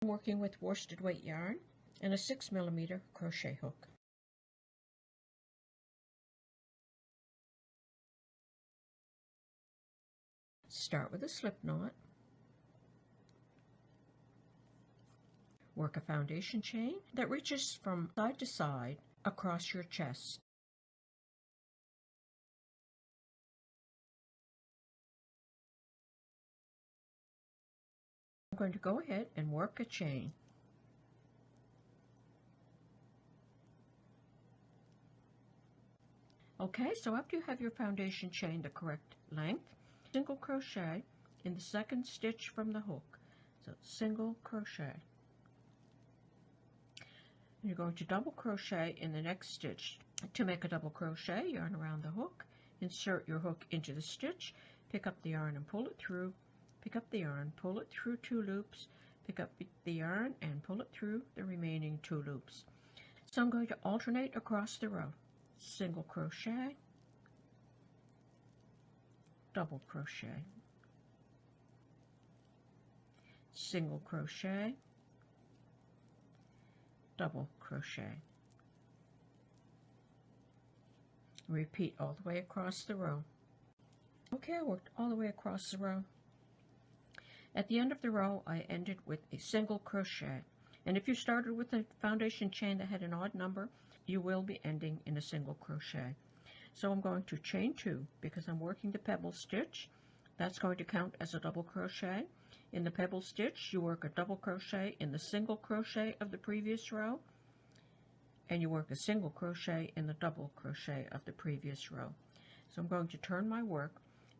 working with worsted weight yarn and a 6mm crochet hook. Start with a slip knot. Work a foundation chain that reaches from side to side across your chest. I'm going to go ahead and work a chain. Okay, so after you have your foundation chain the correct length, single crochet in the second stitch from the hook. So single crochet. You're going to double crochet in the next stitch. To make a double crochet, yarn around the hook, insert your hook into the stitch, pick up the yarn and pull it through, pick up the yarn, pull it through 2 loops, pick up the yarn and pull it through the remaining 2 loops. So I'm going to alternate across the row. Single crochet, double crochet, single crochet, double crochet. Repeat all the way across the row. Okay, I worked all the way across the row. At the end of the row, I ended with a single crochet. And if you started with a foundation chain that had an odd number, you will be ending in a single crochet. So I'm going to chain 2 because I'm working the pebble stitch. That's going to count as a double crochet. In the pebble stitch, you work a double crochet in the single crochet of the previous row, and you work a single crochet in the double crochet of the previous row. So I'm going to turn my work.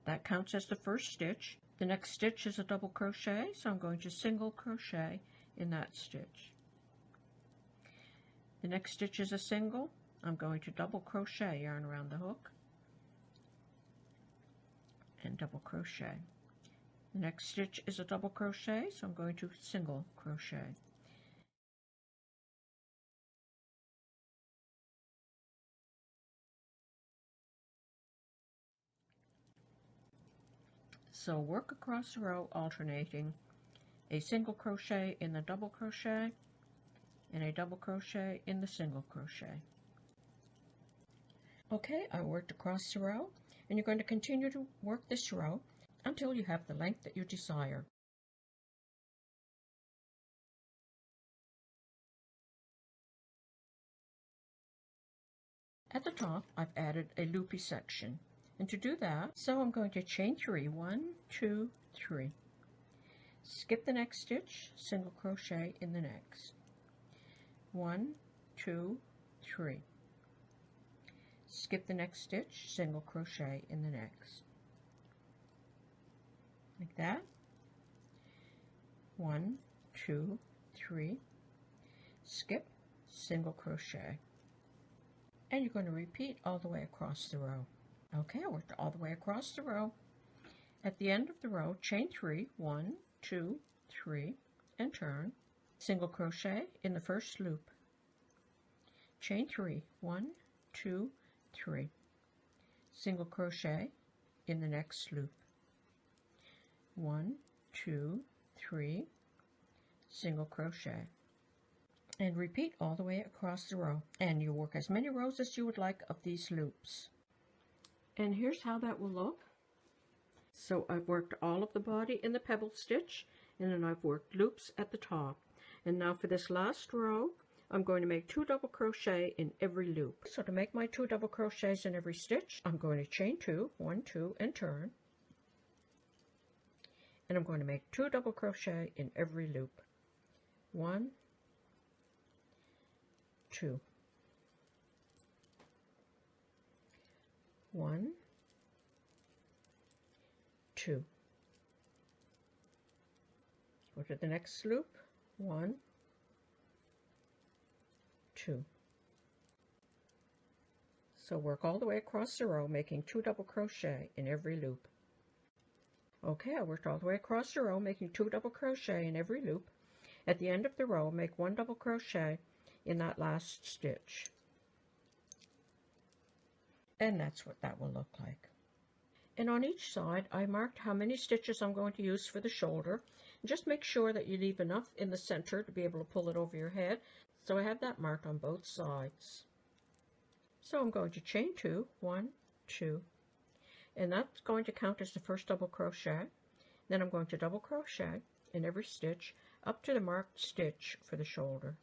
That counts as the first stitch. The next stitch is a double crochet, so I'm going to single crochet in that stitch. The next stitch is a single. I'm going to double crochet, yarn around the hook, and double crochet. The next stitch is a double crochet, so I'm going to single crochet. So work across the row alternating a single crochet in the double crochet and a double crochet in the single crochet. Okay, I worked across the row, and you're going to continue to work this row until you have the length that you desire. At the top, I've added a loopy section, and to do that, so I'm going to chain 3, 1, 2, 3. Skip the next stitch, single crochet in the next. 1, 2, 3. Skip the next stitch, single crochet in the next. Like that. 1, 2, 3. Skip, single crochet. And you're going to repeat all the way across the row. Okay, I worked all the way across the row. At the end of the row, chain 3, 1, 2, 3, and turn. Single crochet in the first loop. Chain 3, 1, 2, 3. Single crochet in the next loop. 1, 2, 3, single crochet. And repeat all the way across the row. And you work as many rows as you would like of these loops. And here's how that will look. So I've worked all of the body in the pebble stitch, and then I've worked loops at the top. And now for this last row, I'm going to make 2 double crochet in every loop. So to make my 2 double crochets in every stitch, I'm going to chain 2, 1, 2, and turn. And I'm going to make 2 double crochet in every loop. 1, 2. 1, 2. Go to the next loop. 1, 2. So work all the way across the row, making 2 double crochet in every loop. Okay, I worked all the way across the row, making 2 double crochet in every loop. At the end of the row, make 1 double crochet in that last stitch. And that's what that will look like. And on each side, I marked how many stitches I'm going to use for the shoulder. And just make sure that you leave enough in the center to be able to pull it over your head. So I have that marked on both sides. So I'm going to chain 2, 1, 2, and that's going to count as the first double crochet. Then I'm going to double crochet in every stitch up to the marked stitch for the shoulder.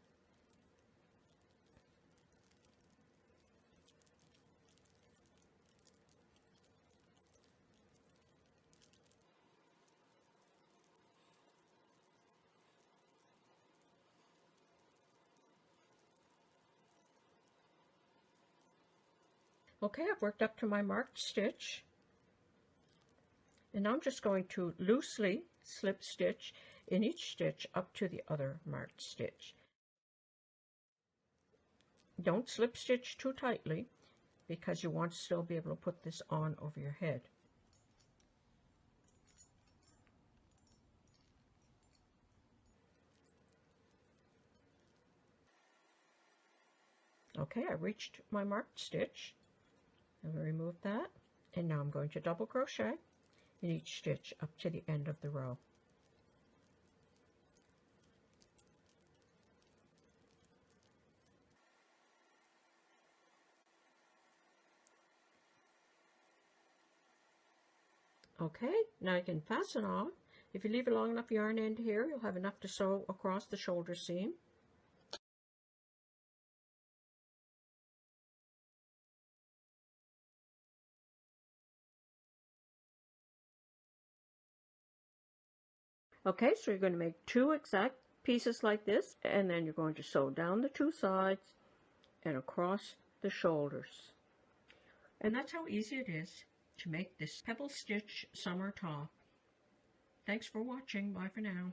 Okay, I've worked up to my marked stitch, and now I'm just going to loosely slip stitch in each stitch up to the other marked stitch. Don't slip stitch too tightly because you want to still be able to put this on over your head. Okay, I reached my marked stitch. I'm going to remove that, and now I'm going to double crochet in each stitch up to the end of the row. Okay, now you can fasten on. If you leave a long enough yarn end here, you'll have enough to sew across the shoulder seam. Okay, so you're going to make 2 exact pieces like this, and then you're going to sew down the 2 sides and across the shoulders. And that's how easy it is to make this pebble stitch summer top. Thanks for watching. Bye for now.